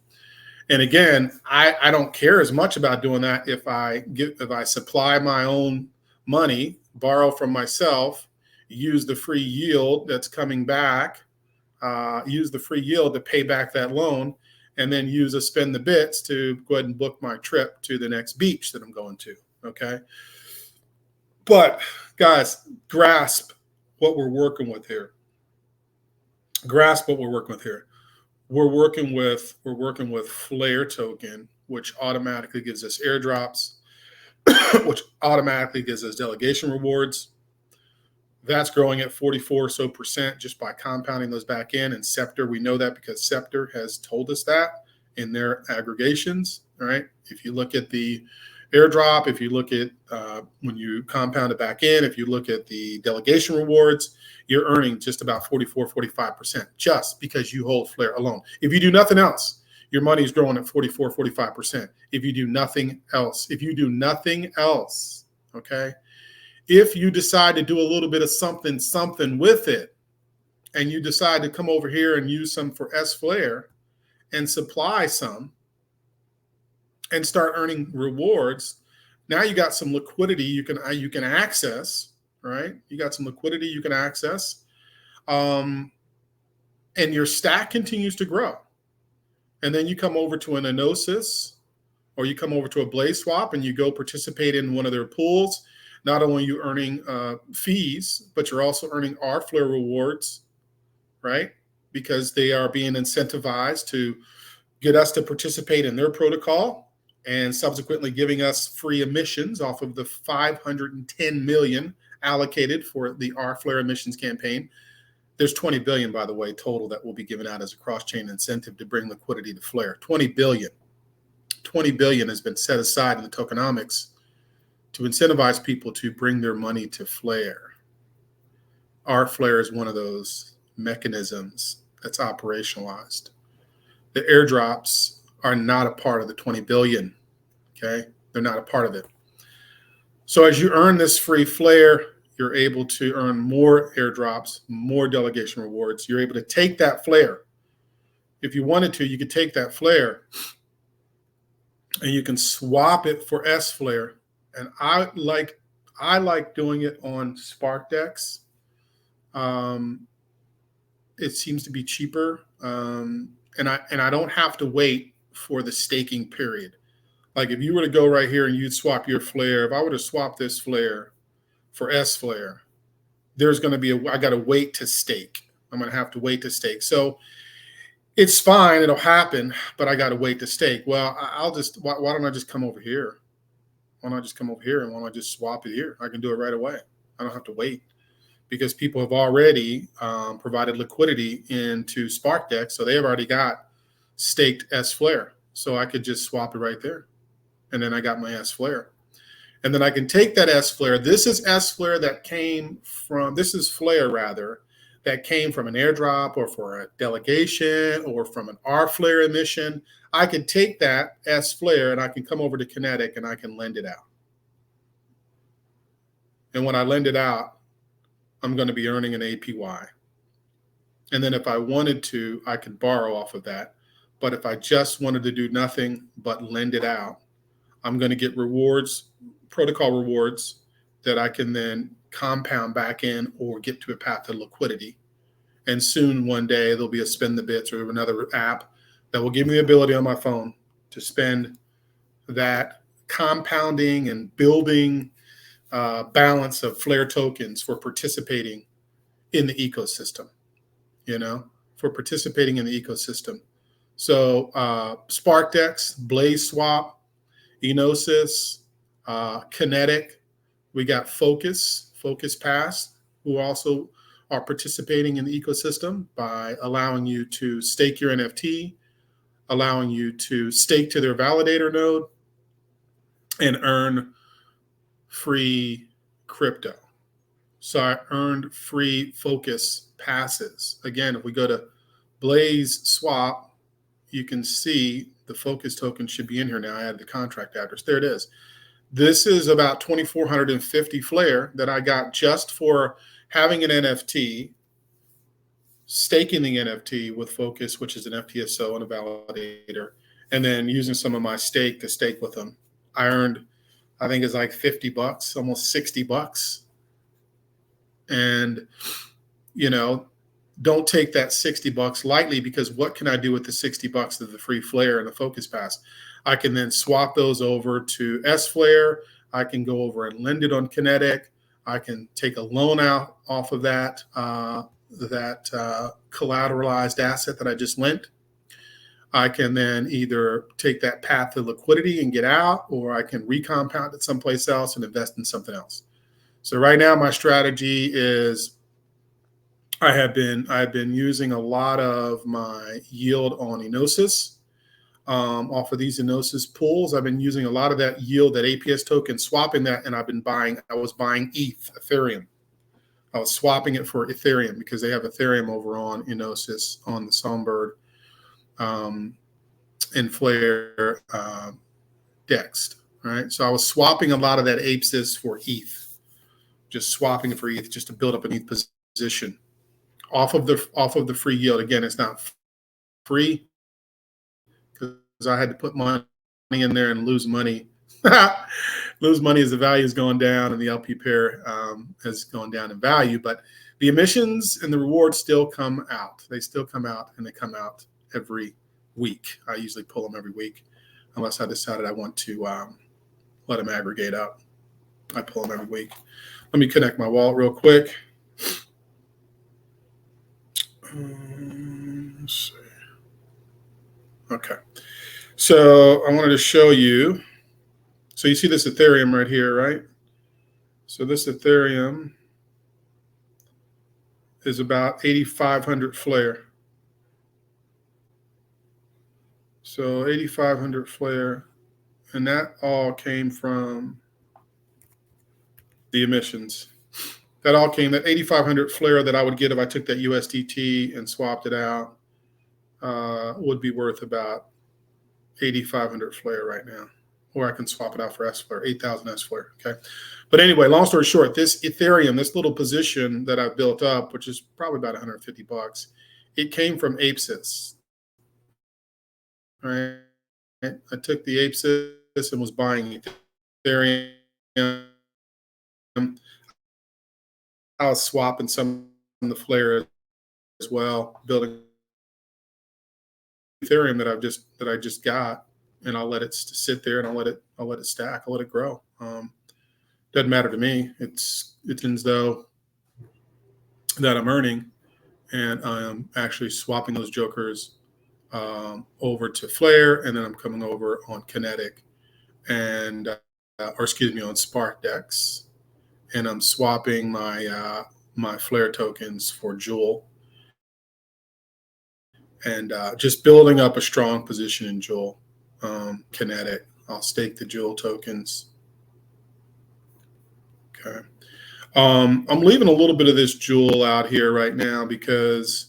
again, I don't care as much about doing that if I supply my own money, borrow from myself, use the free yield that's coming back, use the free yield to pay back that loan, and then use a Spend the Bits to go ahead and book my trip to the next beach that I'm going to, okay? But guys, grasp what we're working with here. Grasp what we're working with here. We're working with Flare token, which automatically gives us airdrops, which automatically gives us delegation rewards. That's growing at 44% or so just by compounding those back in. And Scepter, we know that because Scepter has told us that in their aggregations. All right. If you look at the airdrop, if you look at when you compound it back in, if you look at the delegation rewards, you're earning just about 44, 45% just because you hold Flare alone. If you do nothing else, your money is growing at 44, 45%. If you do nothing else, okay? If you decide to do a little bit of something with it, and you decide to come over here and use some for S-Flare and supply some and start earning rewards, now you got some liquidity you can access, right? You got some liquidity you can access, and your stack continues to grow. And then you come over to an Enosis, or you come over to a Blazeswap and you go participate in one of their pools. Not only are you earning fees, but you're also earning R-Flare rewards, right? Because they are being incentivized to get us to participate in their protocol, and subsequently giving us free emissions off of the 510 million allocated for the R-Flare emissions campaign. There's 20 billion, by the way, total that will be given out as a cross-chain incentive to bring liquidity to Flare. 20 billion. 20 billion has been set aside in the tokenomics to incentivize people to bring their money to Flare. R-Flare is one of those mechanisms that's operationalized. The airdrops are not a part of the 20 billion, okay? They're not a part of it. So as you earn this free Flare, you're able to earn more airdrops, more delegation rewards. You're able to take that Flare. If you wanted to, you could take that Flare and you can swap it for S-Flare. And I like doing it on Sparkdex. It seems to be cheaper. And I don't have to wait for the staking period. Like if you were to go right here and you'd swap your Flare, if I were to swap this Flare for S-Flare, there's going to be I got to wait to stake. I'm going to have to wait to stake. So it's fine. It'll happen, but I got to wait to stake. Well, why don't I just come over here? Why don't I just come over here and why don't I just swap it here? I can do it right away. I don't have to wait, because people have already provided liquidity into Sparkdex. So they have already got staked S-Flare. So I could just swap it right there. And then I got my S-Flare. And then I can take that S-Flare. This is S-Flare that came from, this is Flare rather, that came from an airdrop or for a delegation or from an R-Flare emission. I could take that S-Flare and I can come over to Kinetic and I can lend it out. And when I lend it out, I'm going to be earning an APY. And then if I wanted to, I could borrow off of that. But if I just wanted to do nothing but lend it out, I'm going to get rewards, protocol rewards, that I can then compound back in or get to a path to liquidity. And soon one day there'll be a Spend the Bits or another app that will give me the ability on my phone to spend that compounding and building balance of Flare tokens for participating in the ecosystem, for participating in the ecosystem. So Sparkdex, Blazeswap, Enosis, Kinetic, we got Focus Pass, who also are participating in the ecosystem by allowing you to stake your NFT, allowing you to stake to their validator node and earn free crypto. So I earned free Focus passes. Again, if we go to Blazeswap, you can see the Focus token should be in here now. I added the contract address. There it is. This is about 2,450 Flare that I got just for having an NFT, staking the NFT with Focus, which is an FTSO and a validator, and then using some of my stake to stake with them. I earned, I think it's like $50, almost $60. And, don't take that $60 lightly, because what can I do with the $60 of the free Flare and the Focus Pass? I can then swap those over to S-Flare. I can go over and lend it on Kinetic. I can take a loan out off of that collateralized asset that I just lent. I can then either take that path to liquidity and get out, or I can recompound it someplace else and invest in something else. So right now my strategy is I've been using a lot of my yield on Enosis. Off of these Enosis pools, I've been using a lot of that yield, that APS token, swapping that, and I was buying Ethereum. I was swapping it for Ethereum because they have Ethereum over on Enosis on the Songbird and Flare Dexed, right? So I was swapping a lot of that Enosis for ETH, just swapping it for ETH just to build up an ETH position off of the free yield. Again, it's not free because I had to put money in there and lose money. Lose money as the value has gone down and the LP pair has gone down in value. But the emissions and the rewards still come out. They still come out, and they come out every week. I usually pull them every week unless I decided I want to let them aggregate up. I pull them every week. Let me connect my wallet real quick. Let's see. Okay. So I wanted to show you. So you see this Ethereum right here, right? So this Ethereum is about 8,500 Flare. So 8,500 Flare, and that all came from the emissions. That all came, that 8,500 Flare that I would get if I took that USDT and swapped it out would be worth about 8,500 Flare right now. Or I can swap it out for S-Flare, 8,000 S-Flare, okay? But anyway, long story short, this Ethereum, this little position that I've built up, which is probably about 150 bucks, it came from Enosis, right? I took the Enosis and was buying Ethereum. I was swapping some of the Flare as well, building Ethereum that I just got, and I'll let it sit there and I'll let it stack, I'll let it grow. Doesn't matter to me. It's as though that I'm earning, and I'm actually swapping those jokers over to Flare, and then I'm coming over on Kinetic and or excuse me, on Sparkdex, and I'm swapping my my Flare tokens for Jewel, and just building up a strong position in Jewel. Kinetic, I'll stake the Jewel tokens. Okay. I'm leaving a little bit of this Jewel out here right now because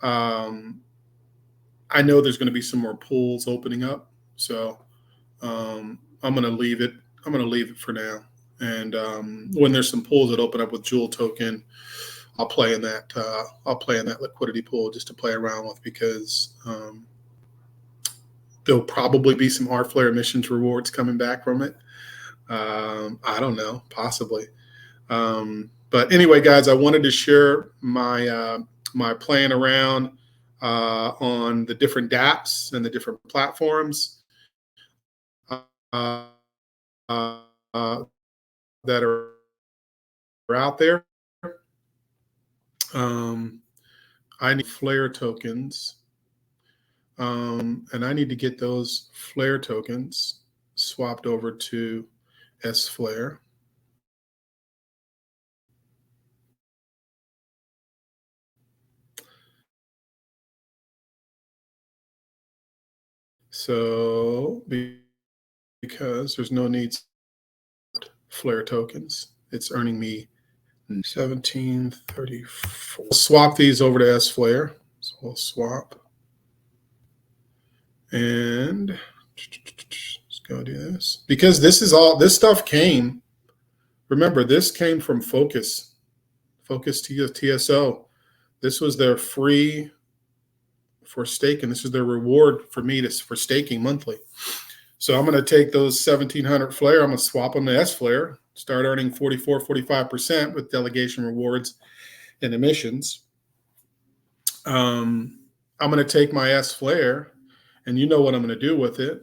I know there's going to be some more pools opening up. So I'm going to leave it. I'm going to leave it for now. And when there's some pools that open up with Jewel token, I'll play in that. I'll play in that liquidity pool just to play around with, because there'll probably be some R-Flare emissions rewards coming back from it. I don't know, possibly. But anyway, guys, I wanted to share my my playing around on the different Dapps and the different platforms that are out there. I need Flare tokens, and I need to get those Flare tokens swapped over to S-Flare. So because there's no need Flare tokens, it's earning me 1734. Swap these over to S-Flare. So we'll swap. And let's go do this. Because this stuff came, remember, this came from Focus TSO. This was their free for staking. This is their reward for me for staking monthly. So I'm going to take those 1,700 Flare. I'm going to swap them to S-Flare, start earning 44, 45% with delegation rewards and emissions. I'm going to take my S-Flare, and you know what I'm going to do with it.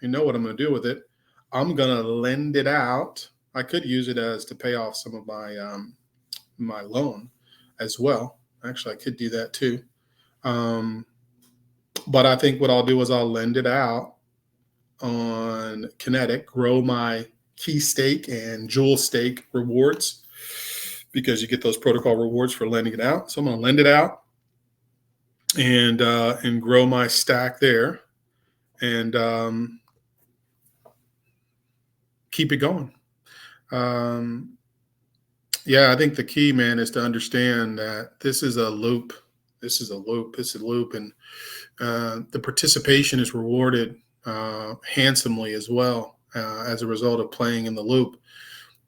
You know what I'm going to do with it. I'm going to lend it out. I could use it as to pay off some of my my loan as well. Actually, I could do that too. But I think what I'll do is I'll lend it out on Kinetic, grow my key stake and jewel stake rewards, because you get those protocol rewards for lending it out. So I'm going to lend it out and grow my stack there, and keep it going. Yeah, I think the key, man, is to understand that this is a loop. This is a loop. This is a loop, and the participation is rewarded handsomely as well as a result of playing in the loop.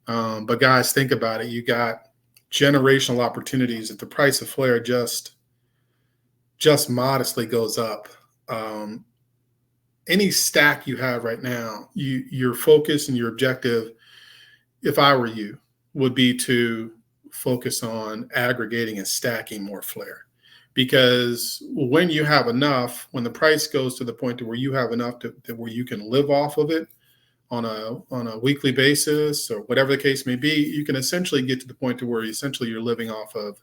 But guys, think about it. You got generational opportunities. If the price of Flare just modestly goes up, any stack you have right now, your focus and your objective, if I were you, would be to focus on aggregating and stacking more Flare. Because when you have enough, when the price goes to the point to where you have enough to where you can live off of it on a weekly basis or whatever the case may be, you can essentially get to the point to where essentially you're living off of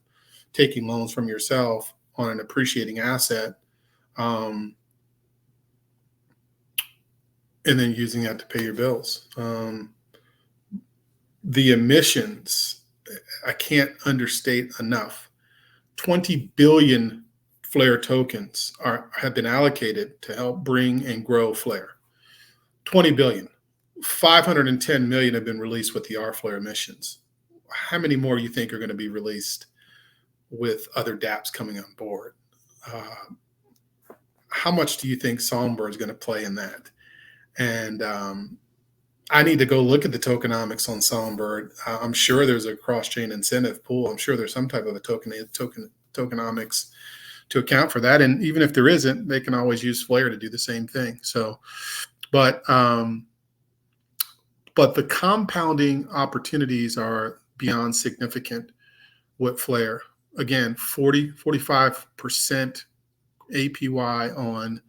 taking loans from yourself on an appreciating asset, and then using that to pay your bills. The emissions, I can't understate enough. 20 billion Flare tokens have been allocated to help bring and grow Flare. 20 billion. 510 million have been released with the R-Flare emissions. How many more do you think are going to be released with other Dapps coming on board? How much do you think Songbird is going to play in that? And I need to go look at the tokenomics on Songbird. I'm sure there's a cross-chain incentive pool. I'm sure there's some type of a tokenomics to account for that. And even if there isn't, they can always use Flare to do the same thing. So, but the compounding opportunities are beyond significant with Flare. Again, 45% APY on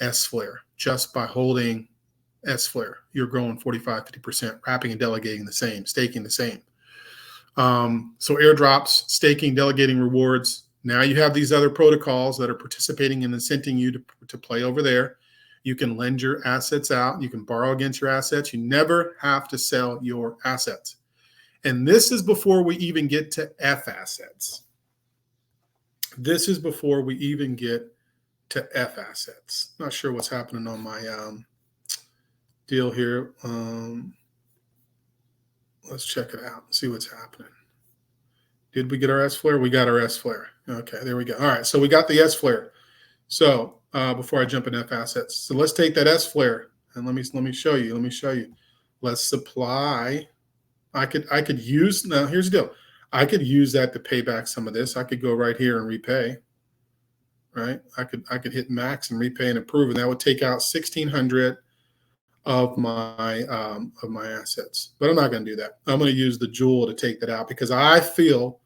S-Flare just by holding S-Flare. You're growing 45-50%, wrapping and delegating the same, staking the same. So airdrops, staking, delegating rewards. Now you have these other protocols that are participating and incenting you to play over there. You can lend your assets out. You can borrow against your assets. You never have to sell your assets. And this is before we even get to F assets. This is before we even get to F assets. Not sure what's happening on my deal here. Let's check it out, see what's happening. Did we get our S-Flare? We got our S-Flare. Okay, there we go. All right, so we got the S-Flare. So before I jump in F assets, so let's take that S-Flare and let me show you. Let me show you. Let's supply. I could use, now here's the deal. I could use that to pay back some of this. I could go right here and repay. Right? I could hit max and repay and approve, and that would take out 1,600 of my assets. But I'm not going to do that. I'm going to use the Jewel to take that out because I feel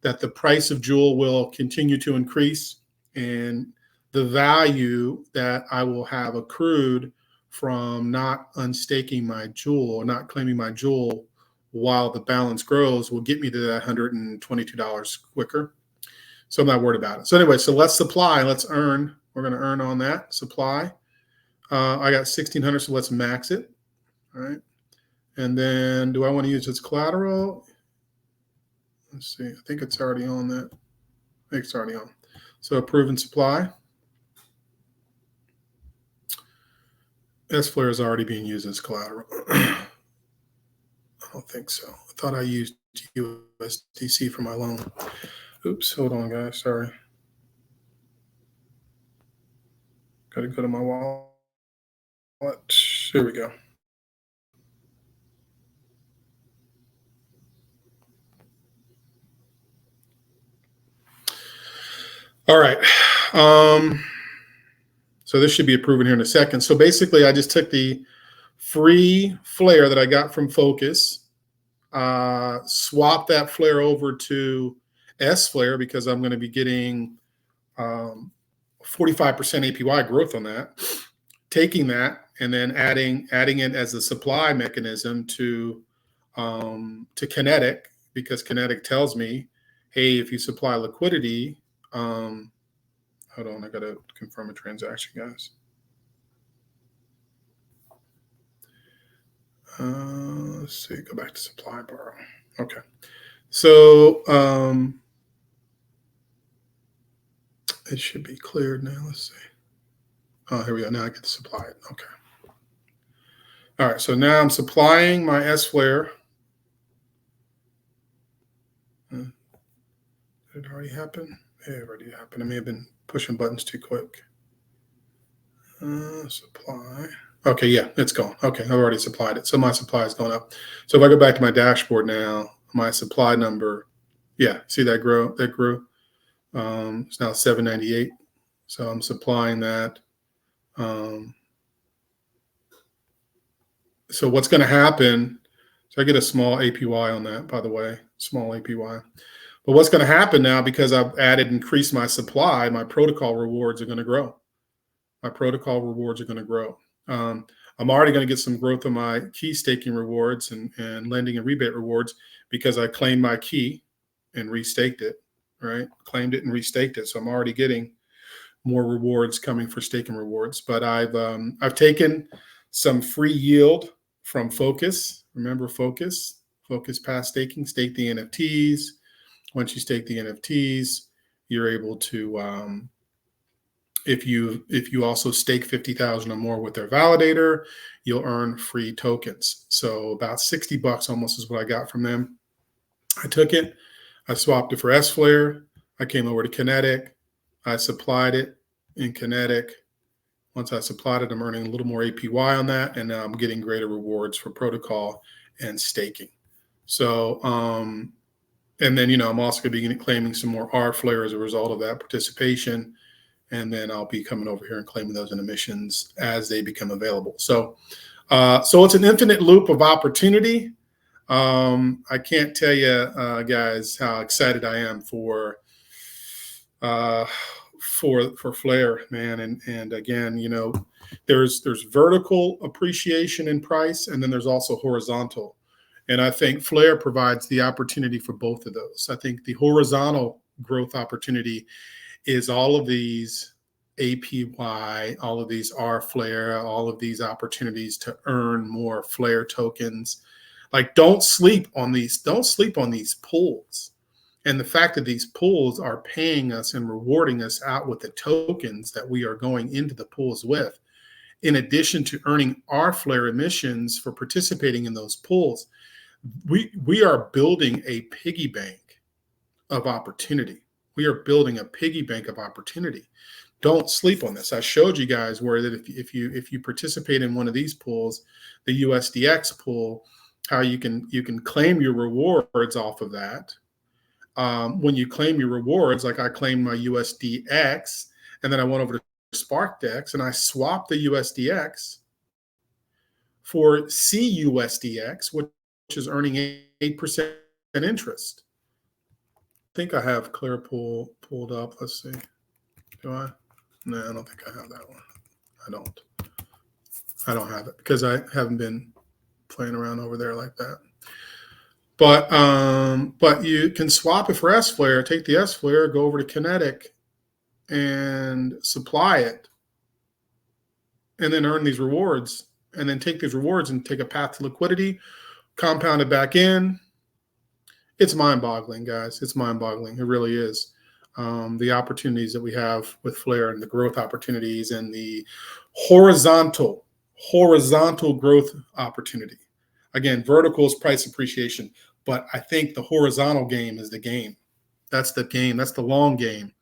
that the price of Jewel will continue to increase, and the value that I will have accrued from not unstaking my Jewel or not claiming my Jewel while the balance grows will get me to that $122 quicker. So I'm not worried about it. So anyway, so let's supply, let's earn. We're going to earn on that supply. I got 1,600, so let's max it. All right. And then do I want to use its collateral? Let's see. I think it's already on that. I think it's already on. So approve and supply. S-Flare is already being used as collateral. I don't think so. I thought I used USDC for my loan. Oops, hold on, guys. Sorry. Got to go to my wallet. Here we go. All right. So this should be approved here in a second. So basically, I just took the free Flare that I got from Focus, swapped that Flare over to S-Flare because I'm going to be getting 45% APY growth on that. Taking that and then adding it as a supply mechanism to Kinetic, because Kinetic tells me, hey, if you supply liquidity, hold on, I got to confirm a transaction, guys. Let's see, go back to supply borrow. Okay. So it should be cleared now. Let's see. Oh, here we go. Now I get to supply it. Okay. All right. So now I'm supplying my S-Flare. Did Did it already happen? It already happened. I may have been pushing buttons too quick. Supply. Okay, yeah, it's gone. Okay, I've already supplied it. So my supply is going up. So if I go back to my dashboard now, my supply number, yeah, see that grow? That grew. It's now 798. So I'm supplying that. So what's going to happen? So I get a small APY on that, by the way, small APY. But what's going to happen now, because I've increased my supply, my protocol rewards are going to grow. My protocol rewards are going to grow. I'm already going to get some growth on my key staking rewards and lending and rebate rewards because I claimed my key and restaked it, right? Claimed it and restaked it. So I'm already getting more rewards coming for staking rewards. But I've taken some free yield from Focus. Remember Focus past staking, stake the NFTs. Once you stake the NFTs, you're able to, if you also stake 50,000 or more with their validator, you'll earn free tokens. So about $60 almost is what I got from them. I took it, I swapped it for S-Flare. I came over to Kinetic. I supplied it in Kinetic. Once I supplied it, I'm earning a little more APY on that, and now I'm getting greater rewards for protocol and staking. So, and then, I'm also going to be claiming some more R-Flare as a result of that participation. And then I'll be coming over here and claiming those in emissions as they become available. So, so it's an infinite loop of opportunity. I can't tell you, guys, how excited I am for Flare, man. And again, there's vertical appreciation in price, and then there's also horizontal. And I think Flare provides the opportunity for both of those. I think the horizontal growth opportunity is all of these APY, all of these R-Flare, all of these opportunities to earn more Flare tokens. Like, don't sleep on these pools. And the fact that these pools are paying us and rewarding us out with the tokens that we are going into the pools with, in addition to earning R-Flare emissions for participating in those pools, we are building a piggy bank of opportunity. We are building a piggy bank of opportunity. Don't sleep on this. I showed you guys where that if you participate in one of these pools, the USDX pool, how you can claim your rewards off of that. When you claim your rewards, like I claimed my USDX, and then I went over to Sparkdex and I swapped the USDX for CUSDX, which is earning 8% interest. I think I have Clearpool pulled up. Let's see. Do I? No, I don't think I have that one. I don't have it because I haven't been playing around over there like that. But you can swap it for S-Flare, take the S-Flare, go over to Kinetic and supply it, and then earn these rewards, and then take these rewards and take a path to liquidity, compound it back in. It's mind-boggling, guys. It's mind-boggling. It really is. The opportunities that we have with Flare and the growth opportunities and the horizontal growth opportunity. Again, vertical is price appreciation, but I think the horizontal game is the game. That's the game. That's the long game,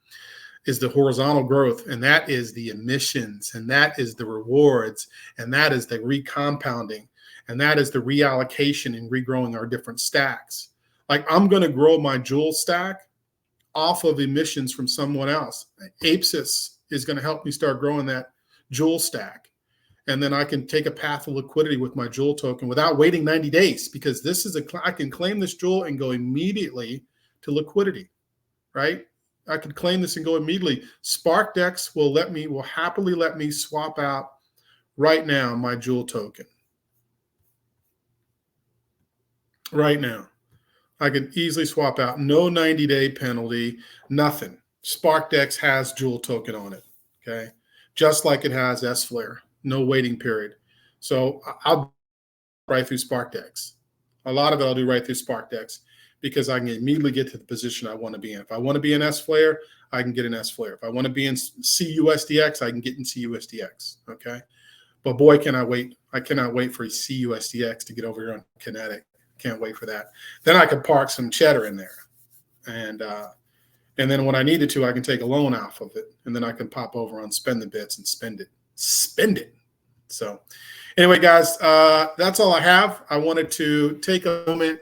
is the horizontal growth. And that is the emissions, and that is the rewards, and that is the recompounding, and that is the reallocation and regrowing our different stacks. Like, I'm going to grow my Joule stack off of emissions from someone else. Enosis is going to help me start growing that Joule stack. And then I can take a path of liquidity with my Joule token without waiting 90 days, because this is I can claim this Joule and go immediately to liquidity, right? I could claim this and go immediately. Sparkdex will happily let me swap out right now my Joule token. Right now. I can easily swap out. No 90-day penalty, nothing. Sparkdex has Joule token on it, okay? Just like it has S-Flare, no waiting period. So I'll right through Sparkdex. A lot of it I'll do right through Sparkdex because I can immediately get to the position I want to be in. If I want to be in S-Flare, I can get in S-Flare. If I want to be in CUSDX, I can get in CUSDX, okay? But boy, can I wait. I cannot wait for CUSDX to get over here on Kinetic. Can't wait for that. Then I could park some cheddar in there, and And then when I needed to, I can take a loan off of it, and then I can pop over on Spend the Bits and spend it. So anyway, guys, that's all I have. I wanted to take a moment,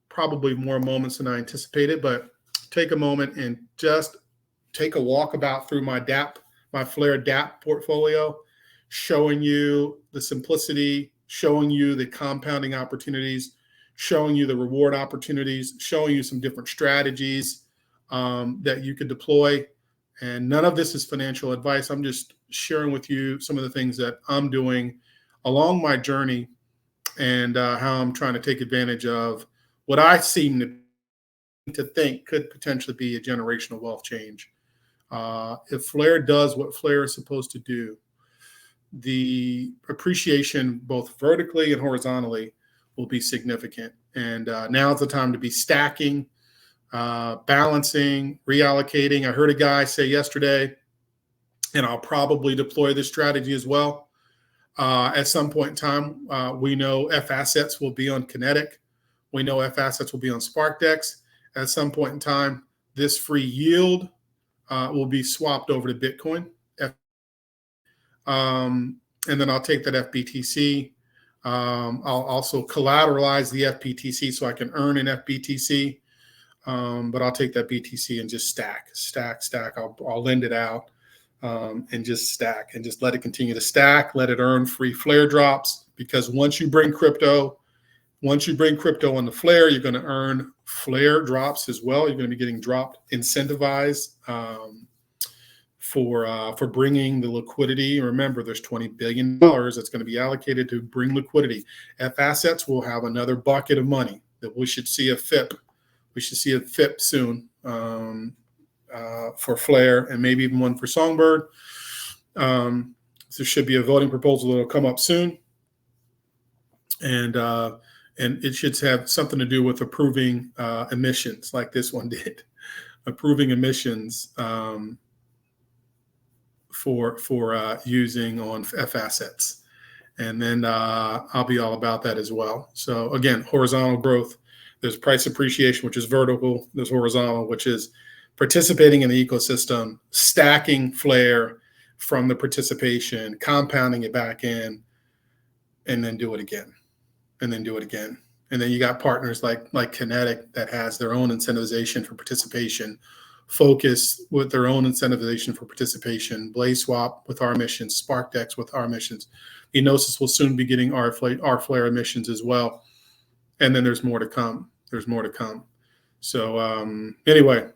probably more moments than I anticipated, but take a moment and just take a walkabout through my Flare Dapp portfolio, showing you the simplicity, showing you the compounding opportunities, showing you the reward opportunities, showing you some different strategies that you could deploy. And none of this is financial advice. I'm just sharing with you some of the things that I'm doing along my journey, and how I'm trying to take advantage of what I seem to think could potentially be a generational wealth change. If Flare does what Flare is supposed to do, the appreciation both vertically and horizontally will be significant. And now's the time to be stacking, balancing, reallocating. I heard a guy say yesterday, and I'll probably deploy this strategy as well. At some point in time, we know F assets will be on Kinetic. We know F assets will be on Sparkdex. At some point in time, this free yield will be swapped over to Bitcoin. And then I'll take that FBTC. I'll also collateralize the FBTC so I can earn an FBTC. But I'll take that BTC and just stack. I'll lend it out and just stack and just let it continue to stack. Let it earn free Flare drops, because once you bring crypto on the Flare, you're going to earn Flare drops as well. You're going to be getting dropped incentivized for bringing the liquidity. Remember, there's $20 billion that's going to be allocated to bring liquidity. F assets will have another bucket of money that we should see a FIP. We should see a FIP soon for Flare, and maybe even one for Songbird. There should be a voting proposal that will come up soon, and it should have something to do with approving emissions, like this one did, approving emissions for using on F assets, and then I'll be all about that as well. So again, horizontal growth. There's price appreciation, which is vertical. There's horizontal, which is participating in the ecosystem, stacking Flare from the participation, compounding it back in, and then do it again, and then do it again. And then you got partners like Kinetic that has their own incentivization for participation, Focus with their own incentivization for participation, Blazeswap with our emissions, Sparkdex with our emissions. Enosis will soon be getting our Flare emissions as well. And then there's more to come. There's more to come. So anyway,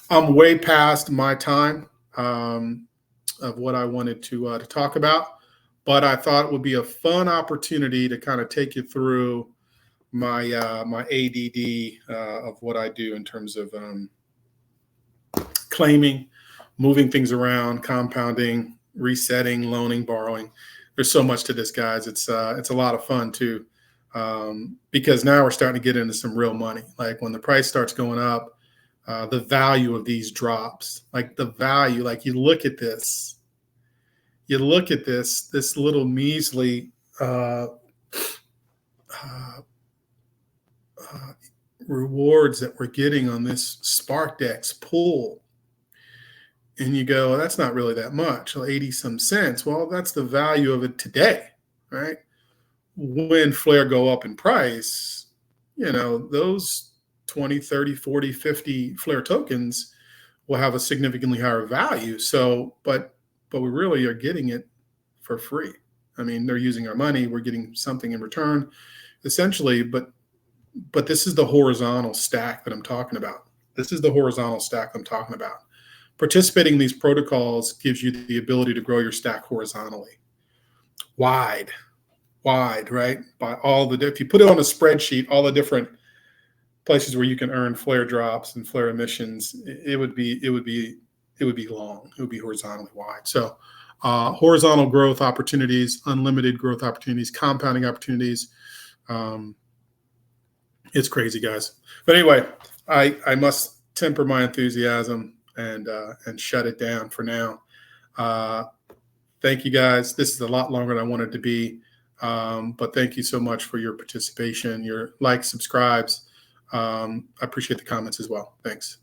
I'm way past my time of what I wanted to talk about, but I thought it would be a fun opportunity to kind of take you through my my ADD of what I do in terms of claiming, moving things around, compounding, resetting, loaning, borrowing. There's so much to this, guys. It's a lot of fun too, because now we're starting to get into some real money. Like when the price starts going up, the value of these drops. Like the value. Like you look at this. You look at this little measly rewards that we're getting on this Sparkdex pool. And you go, that's not really that much, 80 some cents. Well, that's the value of it today, right? When Flare go up in price, you know, those 20, 30, 40, 50 Flare tokens will have a significantly higher value. So, but we really are getting it for free. I mean, they're using our money. We're getting something in return, essentially. But this is the horizontal stack that I'm talking about. This is the horizontal stack I'm talking about. Participating in these protocols gives you the ability to grow your stack horizontally, wide, right? By all the, if you put it on a spreadsheet, all the different places where you can earn Flare drops and Flare emissions, it would be long. It would be horizontally wide. So horizontal growth opportunities, unlimited growth opportunities, compounding opportunities. It's crazy, guys. But anyway, I must temper my enthusiasm and shut it down for now. Thank you, guys. This is a lot longer than I wanted it to be, but thank you so much for your participation, your likes, subscribes. I appreciate the comments as well. Thanks.